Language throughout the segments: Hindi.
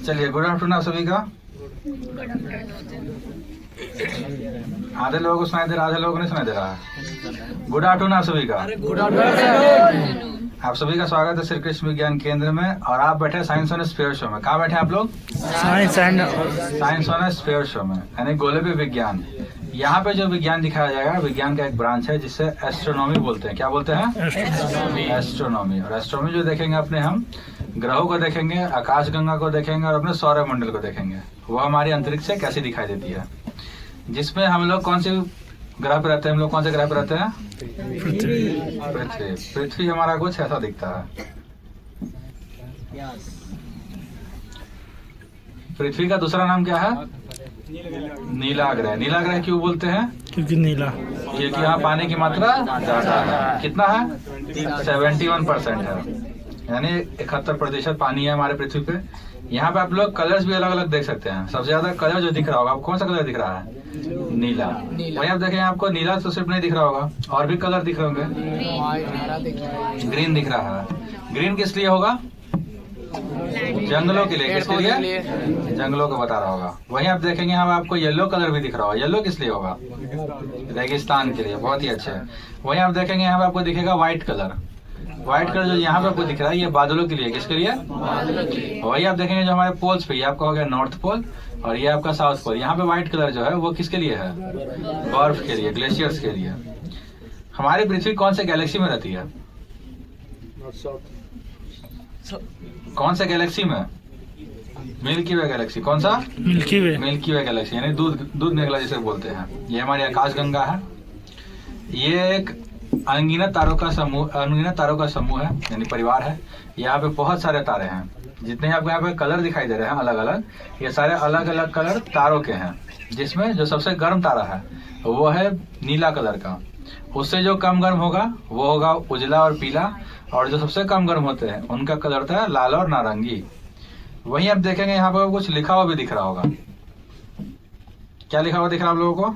चलिए, गुड आफ्टरनून सभी का। आधे लोगों को सुनाई दे रहा, आधे लोगों को नहीं सुनाई दे रहा है। गुड आफ्टरनून सभी का। Good afternoon. आप सभी का स्वागत है श्री कृष्ण विज्ञान केंद्र में। और आप बैठे साइंस ऑन स्फीयर शो में। कहाँ बैठे आप लोग? साइंस ऑन स्फीयर शो में, यानी गोले पे विज्ञान। यहाँ पे जो विज्ञान दिखाया जाएगा, विज्ञान का एक ब्रांच है जिसे एस्ट्रोनॉमी बोलते हैं। क्या बोलते हैं? एस्ट्रोनॉमी। और एस्ट्रोनॉमी जो देखेंगे अपने हम ग्रहों को देखेंगे, आकाशगंगा को देखेंगे और अपने सौरमंडल को देखेंगे। वो हमारी अंतरिक्ष से कैसी दिखाई देती है, जिसमें हम लोग कौन से ग्रह पे रहते हैं? हम लोग कौन से ग्रह पे रहते हैं? पृथ्वी। पृथ्वी हमारा कुछ ऐसा दिखता है। पृथ्वी का दूसरा नाम क्या है? नीला ग्रह। नीला ग्रह क्यों बोलते हैं? क्योंकि नीला, क्योंकि यहाँ पानी की मात्रा ज्यादा है। कितना है? 71% है, यानी 71% पानी है हमारे पृथ्वी पे। यहाँ पे आप लोग कलर्स भी अलग अलग देख सकते हैं। सबसे ज्यादा कलर जो दिख रहा होगा, आपको कौन सा कलर दिख रहा है? नीला। वही आप देखें, आपको नीला तो सिर्फ नहीं दिख रहा होगा, और भी कलर दिख रहे होंगे। ग्रीन दिख रहा है। ग्रीन किस लिए होगा? जंगलों के लिए। किसके लिए? जंगलों को बता रहा होगा। वहीं आप देखेंगे यहाँ आपको येलो कलर भी दिख रहा होगा। येलो किस लिए होगा? रेगिस्तान के लिए। बहुत ही अच्छे है। वहीं आप देखेंगे यहाँ पे आपको दिखेगा व्हाइट कलर। व्हाइट कलर जो यहाँ पे आपको दिख रहा है, ये बादलों के लिए। किसके लिए? वही आप देखेंगे जो हमारे पोल्स पे, ये आपका हो गया नॉर्थ पोल और ये आपका साउथ पोल। यहाँ पे व्हाइट कलर जो है वो किसके लिए है? बर्फ के लिए, ग्लेशियर्स के लिए। हमारी पृथ्वी कौन से गैलेक्सी में रहती है? कौन से गैलेक्सी में? मिल्की वे गैलेक्सी। कौन सा? मिल्की वे। मिल्की वे गैलेक्सी, यानी दूध निकला जिसे बोलते हैं। ये हमारी आकाशगंगा है। ये एक अनगिनत तारों का समूह है, यानी परिवार है। यहाँ पे बहुत सारे तारे हैं। जितने आपको यहाँ पे कलर दिखाई दे रहे हैं अलग अलग, ये सारे अलग अलग कलर तारों के हैं। जिसमें जो सबसे गर्म तारा है वो है नीला कलर का। उससे जो कम गर्म होगा वो होगा उजला और पीला, और जो सबसे कम गर्म होते हैं उनका कलर होता है लाल और नारंगी। वहीं आप देखेंगे यहाँ पर कुछ लिखा हुआ भी दिख रहा होगा। क्या लिखा हुआ दिख रहा है आप लोगों को?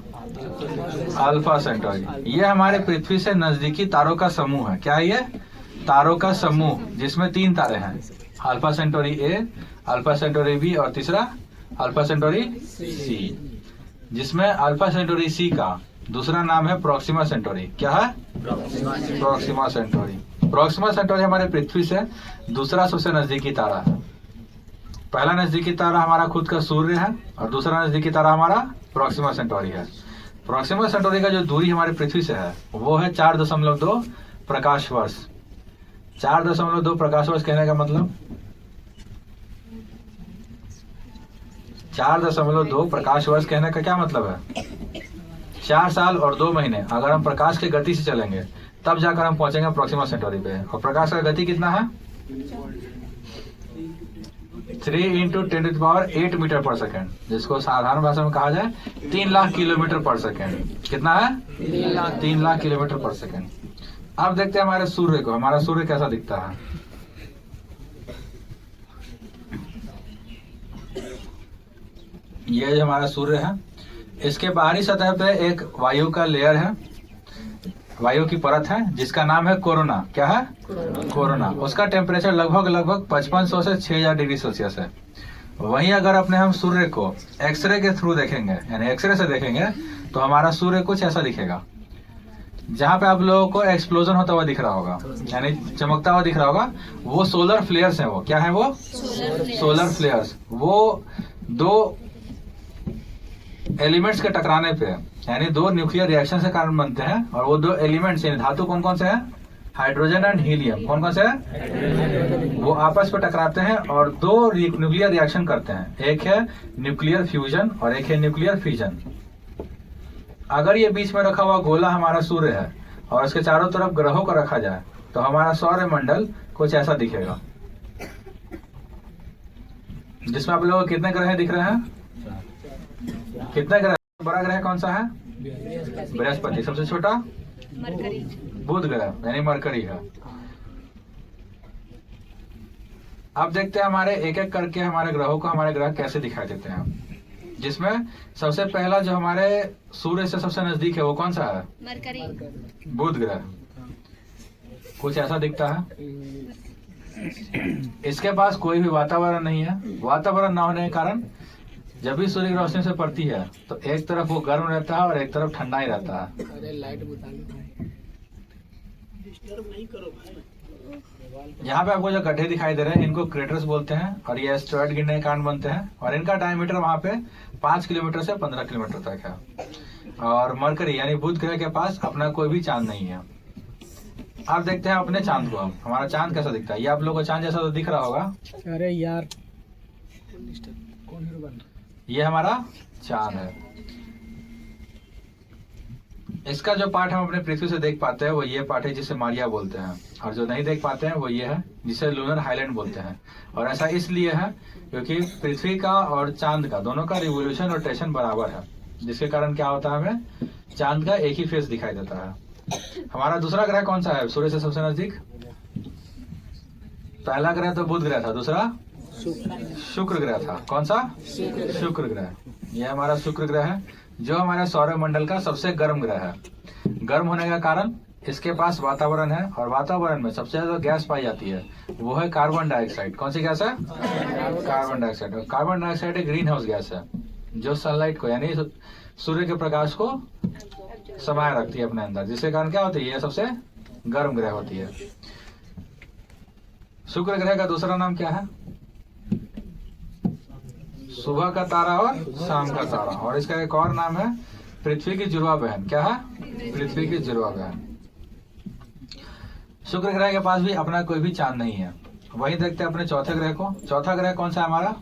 Alpha Centauri. ये हमारे पृथ्वी से नजदीकी तारों का समूह है। क्या है ये? तारों का समूह, जिसमें 3 तारे हैं। Alpha Centauri A, Alpha Centauri B और तीसरा अल्फा सेंटोरी सी। जिसमें अल्फा सेंटोरी सी का दूसरा नाम है प्रोक्सिमा सेंटोरी। क्या है? Proxima Centauri. प्रोक्सिमा सेंटोरी हमारे पृथ्वी से दूसरा सबसे नजदीकी तारा है। पहला नजदीकी तारा हमारा खुद का सूर्य है और दूसरा नजदीकी तारा हमारा प्रोक्सिमा सेंटोरी है। प्रोक्सिमा सेंटोरी का जो दूरी हमारे पृथ्वी से है वो है 4.2 प्रकाश वर्ष। 4.2 प्रकाश वर्ष कहने का मतलब 4.2 प्रकाश वर्ष कहने का क्या मतलब है? 4 साल और 2 महीने अगर हम प्रकाश की गति से चलेंगे तब जाकर हम पहुंचेंगे प्रोक्सिमा सेंटोरी पे। और प्रकाश का गति कितना है? 3 × 10⁸ मीटर पर सेकेंड, जिसको साधारण भाषा में कहा जाए 3 लाख किलोमीटर पर सेकेंड। कितना है? 3 लाख किलोमीटर पर सेकेंड। अब देखते हैं हमारे सूर्य को। हमारा सूर्य कैसा दिखता है? ये जो हमारा सूर्य है, इसके बाहरी सतह पे एक वायु का लेयर है, वायु की परत है, जिसका नाम है कोरोना। क्या है? कोरोना। उसका टेम्परेचर लगभग 5500 से 6000 डिग्री सेल्सियस है। वहीं अगर अपने हम सूर्य को एक्सरे के थ्रू देखेंगे, यानी एक्सरे से देखेंगे, तो हमारा सूर्य कुछ ऐसा दिखेगा। जहाँ पे आप लोगों को एक्सप्लोजन होता हुआ दिख रहा होगा, यानी चमकता हुआ दिख रहा होगा, वो सोलर फ्लेयर्स हैं। वो क्या है? वो सोलर फ्लेयर्स। वो 2 एलिमेंट्स के टकराने पे, यानी 2 न्यूक्लियर रिएक्शन से कारण बनते हैं। और वो 2 एलिमेंट्स यानी धातु कौन कौन से हैं? Hydrogen and helium. कौन कौन से हैं? वो आपस में टकराते हैं और 2 न्यूक्लियर रिएक्शन करते हैं। एक है न्यूक्लियर फ्यूजन और एक है न्यूक्लियर फिजन। अगर ये बीच में रखा हुआ गोला हमारा सूर्य है और उसके चारों तरफ ग्रहों को रखा जाए तो हमारा सौरमंडल कुछ ऐसा दिखेगा। जिसमें आप लोगों को कितने ग्रह दिख रहे हैं? कितने ग्रह? बड़ा ग्रह कौन सा है? बृहस्पति। सबसे छोटा बुध ग्रह यानी मरकरी है। अब देखते हैं हमारे एक एक करके हमारे ग्रहों को, हमारे ग्रह कैसे दिखाई देते हैं। जिसमें सबसे पहला जो हमारे सूर्य से सबसे नजदीक है वो कौन सा है? मरकरी। बुध ग्रह। कुछ ऐसा दिखता है। इसके पास कोई भी वातावरण नहीं है। वातावरण ना होने के कारण जब भी सूर्य की रोशनी से पड़ती है तो एक तरफ वो गर्म रहता है और एक तरफ ठंडा ही रहता है। यहाँ पे आपको जो गड्ढे दिखाई दे रहे हैं इनको क्रेटर्स बोलते हैं और ये एस्टेरॉयड गिरने के कारण बनते हैं और इनका डायमीटर वहाँ पे 5 किलोमीटर से 15 किलोमीटर तक है। और मरकरी यानी बुध ग्रह के पास अपना कोई भी चांद नहीं है। आप देखते हैं अपने चांद को। हमारा चांद कैसा दिखता है? ये आप लोगों को चांद जैसा तो दिख रहा होगा। अरे यार ये हमारा चांद है। इसका जो पार्ट हम अपने पृथ्वी से देख पाते हैं वो ये पार्ट है जिसे मारिया बोलते हैं, और जो नहीं देख पाते हैं वो ये है जिसे लूनर हाईलैंड बोलते हैं। और ऐसा इसलिए है क्योंकि पृथ्वी का और चांद का दोनों का रिवोल्यूशन रोटेशन बराबर है, जिसके कारण क्या होता है हमें चांद का एक ही फेस दिखाई देता है। हमारा दूसरा ग्रह कौन सा है सूर्य से सबसे नजदीक? पहला ग्रह तो बुध ग्रह था, दूसरा शुक्र ग्रह था। कौन सा? शुक्र ग्रह। यह हमारा शुक्र ग्रह है जो हमारे सौरमंडल का सबसे गर्म ग्रह है। गर्म होने का कारण इसके पास वातावरण है और वातावरण में सबसे ज्यादा गैस पाई जाती है वो है कार्बन डाइऑक्साइड। कौन सी गैस है? Carbon dioxide. और कार्बन डाइऑक्साइड एक ग्रीन हाउस गैस है जो सनलाइट को यानी सूर्य के प्रकाश को समाये रखती है अपने अंदर, जिसके कारण क्या होती है ये सबसे गर्म ग्रह होती है। शुक्र ग्रह का दूसरा नाम क्या है? सुबह का तारा और शाम का तारा। और इसका एक और नाम है पृथ्वी की जुड़वा बहन। क्या है? पृथ्वी की जुड़वा बहन। शुक्र ग्रह के पास भी अपना कोई भी चांद नहीं है। वहीं देखते हैं अपने चौथे ग्रह को। चौथा ग्रह कौन सा है हमारा?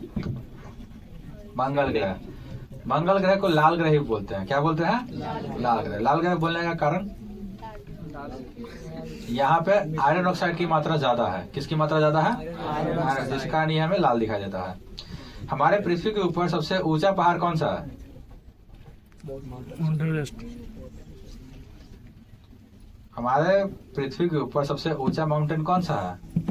मंगल ग्रह। मंगल ग्रह को लाल ग्रह ही बोलते हैं। क्या बोलते हैं? लाल ग्रह। लाल ग्रह बोलने का कारण यहाँ पे आयरन ऑक्साइड की मात्रा ज्यादा है। किसकी मात्रा ज्यादा है? आयरन, जिसके कारण ये हमें लाल दिखाई देता है। हमारे पृथ्वी के ऊपर सबसे ऊंचा पहाड़ कौन सा है? हमारे पृथ्वी के ऊपर सबसे ऊंचा माउंटेन कौन सा है?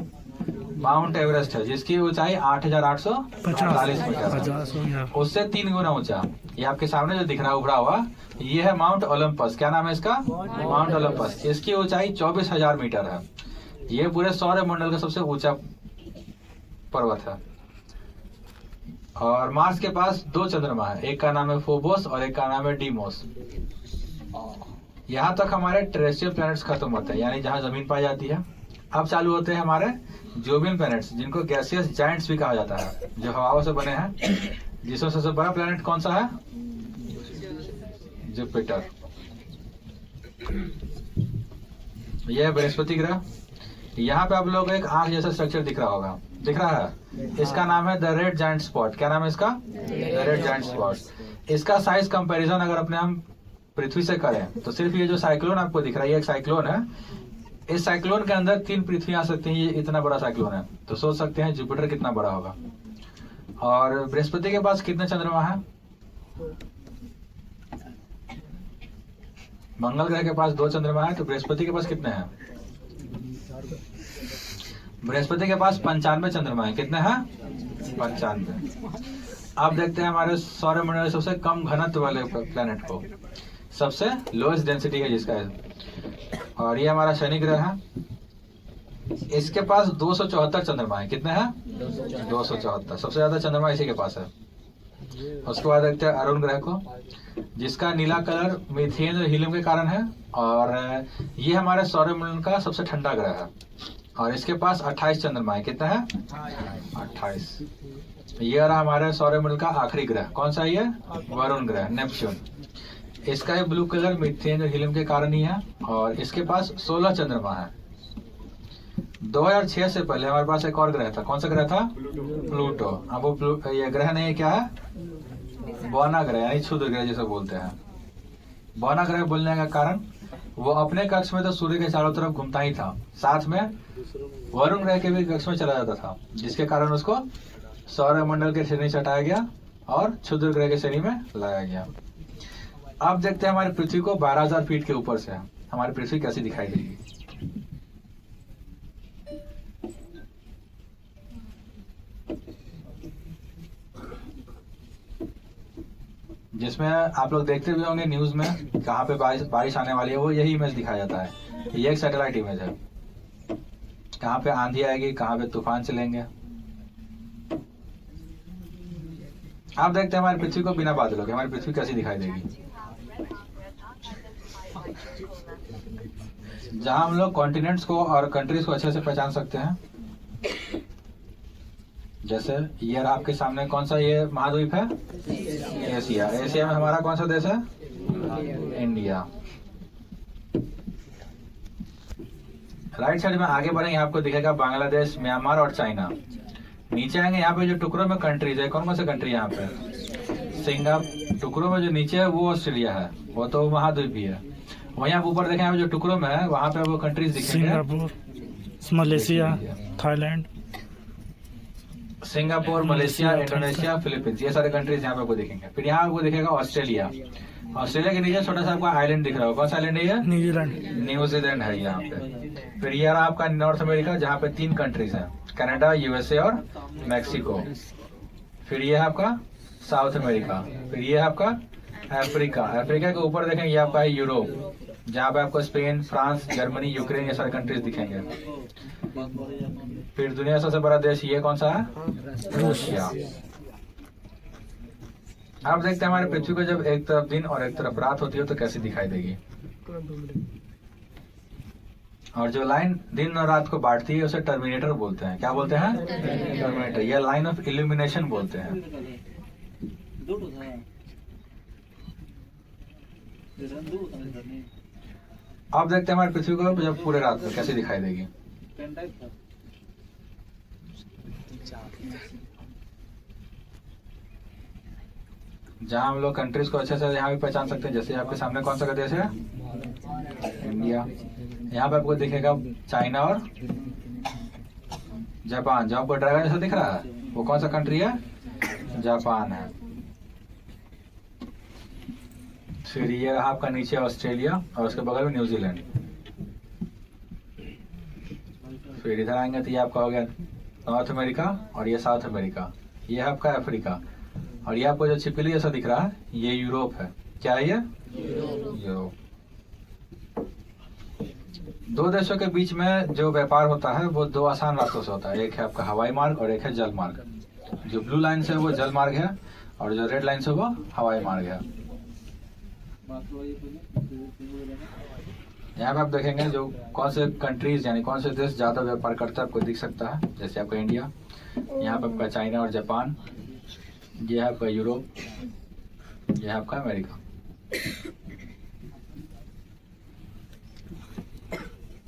माउंट एवरेस्ट है, जिसकी ऊंचाई 8,845 मीटर है। उससे 3 गुना ऊंचा ये आपके सामने जो दिख रहा है उभरा हुआ, ये है माउंट ओलंपस। क्या नाम है इसका? Mount Olympus. इसकी ऊंचाई 24,000 मीटर है। ये पूरे सौरमंडल का सबसे ऊंचा पर्वत है। और मार्स के पास 2 चंद्रमा है, एक का नाम है फोबोस और एक का नाम है डीमोस। यहाँ तक हमारे टेरेस्ट्रियल प्लैनेट्स खत्म होते हैं, यानी जहाँ जमीन पाई जाती है। अब चालू होते हैं हमारे जोवियन प्लैनेट्स, जिनको गैसियस जायंट्स भी कहा जाता है, जो हवाओं से बने हैं। जिसमें सबसे बड़ा प्लैनेट कौन सा है? जुपिटर। यह है बृहस्पति ग्रह। यहाँ पे आप लोगों को एक आंख जैसा स्ट्रक्चर दिख रहा होगा, दिख रहा है? इसका नाम है द रेड जायंट स्पॉट। क्या नाम है इसका? The red giant spot. इसका साइज कंपैरिजन अगर अपने हम पृथ्वी से करें तो सिर्फ ये जो साइक्लोन आपको दिख रहा है ये एक साइक्लोन है। इस साइक्लोन के अंदर 3 पृथ्वी आ सकती हैं। ये इतना बड़ा साइक्लोन है, तो सोच सकते हैं जुपिटर कितना बड़ा होगा। और बृहस्पति के पास कितने चंद्रमा है? मंगल ग्रह के पास 2 चंद्रमा है, तो बृहस्पति के पास कितने हैं? बृहस्पति के पास 95 चंद्रमा है। कितने हैं? 95। अब देखते हैं हमारे सौरमंडल में सबसे कम घनत्व वाले प्लेनेट को, सबसे लोएस्ट डेंसिटी है जिसका है, और ये हमारा शनि ग्रह है। इसके पास 274 चंद्रमा है। कितने हैं? 274। सबसे ज्यादा चंद्रमा इसी के पास है। उसके बाद देखते हैं अरुण ग्रह को, जिसका नीला कलर मीथेन और हीलियम के कारण है, और ये हमारे सौरमंडल का सबसे ठंडा ग्रह है। और इसके पास 28 चंद्रमा है। कितना है? 28। ये रहा हमारे सौरमंडल का आखिरी ग्रह। कौन सा? ये वरुण ग्रह, नेपच्यून। इसका ये ब्लू कलर मीथेन और हीलियम के कारण ही है, और इसके पास 16 चंद्रमा है। 2006 से पहले हमारे पास एक और ग्रह था। कौन सा ग्रह था? प्लूटो। अब वो ये ग्रह नहीं है, क्या है? बौना ग्रह, यानी क्षुद्र ग्रह जिसे बोलते हैं। बौना ग्रह बोलने का कारण वो अपने कक्ष में तो सूर्य के चारों तरफ घूमता ही था, साथ में वरुण ग्रह के भी कक्ष में चला जाता था, जिसके कारण उसको सौरमंडल के श्रेणी से हटाया गया और क्षुद्र ग्रह के श्रेणी में लाया गया। अब देखते हैं हमारी पृथ्वी को 12,000 फीट के ऊपर से हमारी पृथ्वी कैसी दिखाई देगी। जिसमें आप लोग देखते भी होंगे न्यूज में कहाँ पे बारिश आने वाली है, वो यही इमेज दिखाया जाता है। ये एक सैटेलाइट इमेज है, कहाँ पे आंधी आएगी, कहाँ पे तूफान चलेंगे। आप देखते हैं हमारी पृथ्वी को बिना बादलों के, हमारी पृथ्वी कैसी दिखाई देगी। जहां हम लोग कॉन्टिनेंट्स को और कंट्रीज को अच्छे से पहचान सकते हैं। जैसे ये आपके सामने कौन सा ये महाद्वीप है? एशिया। एशिया में हमारा कौन सा देश है? इंडिया। राइट साइड में आगे बढ़ेंगे, आपको दिखेगा बांग्लादेश, म्यांमार और चाइना। नीचे आएंगे, यहाँ पे जो टुकड़ों में कंट्रीज है, कौन कौन से कंट्री है यहाँ पे? सिंगापुर। टुकड़ों में जो नीचे है वो ऑस्ट्रेलिया है, वो तो महाद्वीप भी है। वहीं आप ऊपर देखें, जो टुकड़ों में है वहाँ पे वो कंट्रीज दिखेंगे। Singapore, Malaysia, Thailand, Singapore, Malaysia, Indonesia, Philippines, ये सारे कंट्रीज यहाँ पे आपको दिखेंगे। फिर यहाँ आपको दिखेगा ऑस्ट्रेलिया। ऑस्ट्रेलिया के नीचे छोटा सा आपको आइलैंड दिख रहा होगा, कौन सा आइलैंड है ये? न्यूजीलैंड। न्यूजीलैंड है यहाँ पे। फिर ये रहा आपका नॉर्थ अमेरिका, जहाँ पे 3 कंट्रीज हैं, कनाडा, यूएसए और मैक्सिको। फिर ये है आपका साउथ अमेरिका। फिर ये है आपका अफ्रीका। अफ्रीका के ऊपर देखें, ये आपका है यूरोप, जहाँ पे आपको स्पेन, फ्रांस, जर्मनी, यूक्रेन, ये सारे कंट्रीज दिखेंगे। फिर दुनिया का सबसे बड़ा देश ये कौन सा है? रूसिया। आप देखते हैं हमारे पृथ्वी को जब एक तरफ दिन और एक तरफ रात होती है तो कैसी दिखाई देगी। और जो लाइन दिन और रात को बांटती है उसे टर्मिनेटर बोलते हैं। क्या बोलते हैं? टर्मिनेटर। यह लाइन ऑफ इल्यूमिनेशन बोलते हैं। आप देखते हैं हमारी पृथ्वी को जब पूरे रात में कैसे दिखाई देगी। जहां हम लोग कंट्रीज को अच्छे से यहाँ भी पहचान सकते हैं। जैसे आपके सामने कौन सा देश है? इंडिया। यहाँ पे आपको दिखेगा चाइना और जापान। जो आपको ड्रैगन जैसा दिख रहा है वो कौन सा कंट्री है? जापान है। फिर ये रहा आपका नीचे ऑस्ट्रेलिया और उसके बगल में न्यूजीलैंड। फिर इधर आएंगे तो ये आपका हो गया नॉर्थ अमेरिका और ये साउथ अमेरिका। ये है आपका अफ्रीका। और ये आपको जो छिपकली जैसा दिख रहा है ये यूरोप है। क्या है ये? यूरोप। 2 देशों के बीच में जो व्यापार होता है वो 2 आसान रास्तों से होता है। एक है आपका हवाई मार्ग और एक है जल मार्ग। जो ब्लू लाइन से वो जल मार्ग है और जो रेड लाइन से वो हवाई मार्ग है। यहाँ पे आप देखेंगे जो कौन से कंट्रीज यानी कौन से देश ज्यादा व्यापार करता है आपको दिख सकता है। जैसे आपका इंडिया, यहाँ पे आपका चाइना और जापान, ये है आपका यूरोप, ये है आपका अमेरिका।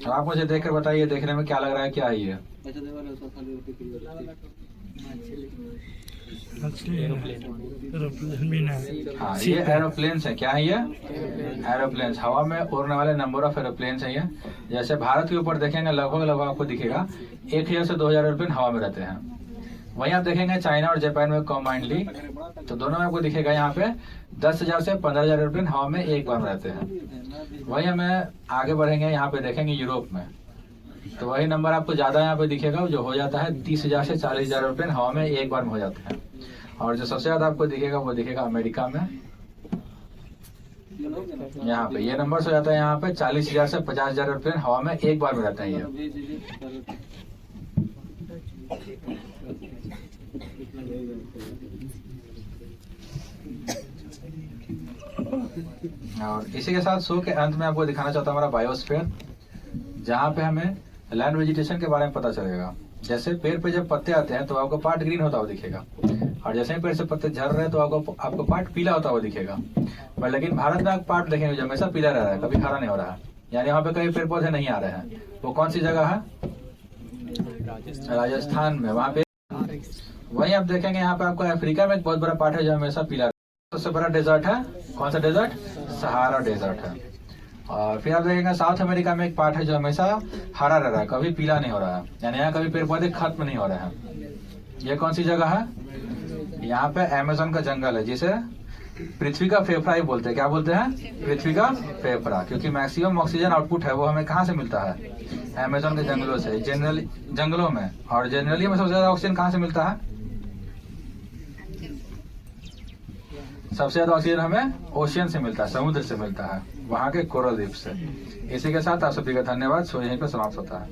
अब आप मुझे देखकर बताइए देखने में क्या लग रहा है, क्या है ये? एरोप्लेन भी नहीं। हाँ, ये एरोप्लेन्स है। क्या है ये? एरोप्लेन्स। हवा में उड़ने वाले नंबर ऑफ एरोप्लेन्स है ये। जैसे भारत के ऊपर देखेंगे लगभग आपको दिखेगा 1000 से 2000 एरोप्लेन हवा में रहते हैं। वहीं आप देखेंगे चाइना और जापान में कॉम्बाइंडली तो दोनों में आपको दिखेगा यहाँ पे 10,000 से 15,000 एरोप्लेन हवा में एक बार में रहते हैं। वहीं हमें आगे बढ़ेंगे, यहाँ पे देखेंगे यूरोप में तो वही नंबर आपको ज्यादा यहाँ पे दिखेगा, जो हो जाता है 30,000 से 40,000 एरोप्लेन हवा में एक बार में हो जाते हैं। और जो सबसे ज्यादा आपको दिखेगा वो दिखेगा अमेरिका में। यहाँ पे ये नंबर हो जाता है यहाँ पे 40,000 से 50,000 एरोप्लेन हवा में एक बार में रहते हैं ये। और इसी के साथ शो के अंत में आपको दिखाना चाहता हूँ हमारा बायोस्फीयर, जहाँ पे हमें लैंड वेजिटेशन के बारे में पता चलेगा। जैसे पेड़ पे जब पत्ते आते हैं तो आपको पार्ट ग्रीन होता हुआ दिखेगा और जैसे ही पेड़ से पत्ते झड़ रहे हैं तो आपको पार्ट पीला होता हुआ दिखेगा। पर लेकिन भारत में आप पार्ट देखेंगे जो हमेशा पीला रह रहा है, कभी हरा नहीं हो रहा है। यानी यहाँ पे कई पेड़ पौधे नहीं आ रहे हैं। वो कौन सी जगह है? राजस्थान में। वहाँ पे वहीं आप देखेंगे यहाँ पे आपको अफ्रीका में एक बहुत बड़ा पार्ट है जो हमेशा पीला। सबसे बड़ा डेजर्ट है कौन सा डेजर्ट? सहारा डेजर्ट है। और फिर आप देखेंगे साउथ अमेरिका में एक पार्ट है जो हमेशा हरा रह रहा है, कभी पीला नहीं हो रहा है। यानी यहाँ कभी पेड़ पौधे खत्म नहीं हो रहे हैं। ये कौन सी जगह है? यहाँ पे अमेज़न का जंगल है जिसे पृथ्वी का फेफड़ा ही बोलते हैं। क्या बोलते हैं? पृथ्वी का फेफड़ा। क्योंकि मैक्सिमम ऑक्सीजन आउटपुट है वो हमें कहाँ से मिलता है? अमेज़न के जंगलों से। जनरली जंगलों में। और जनरली हमें सबसे ज्यादा ऑक्सीजन कहाँ से मिलता है? सबसे ज्यादा ऑक्सीजन हमें ओशियन से मिलता है, समुद्र से मिलता है, वहाँ के कोरल रीफ से। इसी के साथ आप सभी का धन्यवाद। शो यहीं पर समाप्त होता है।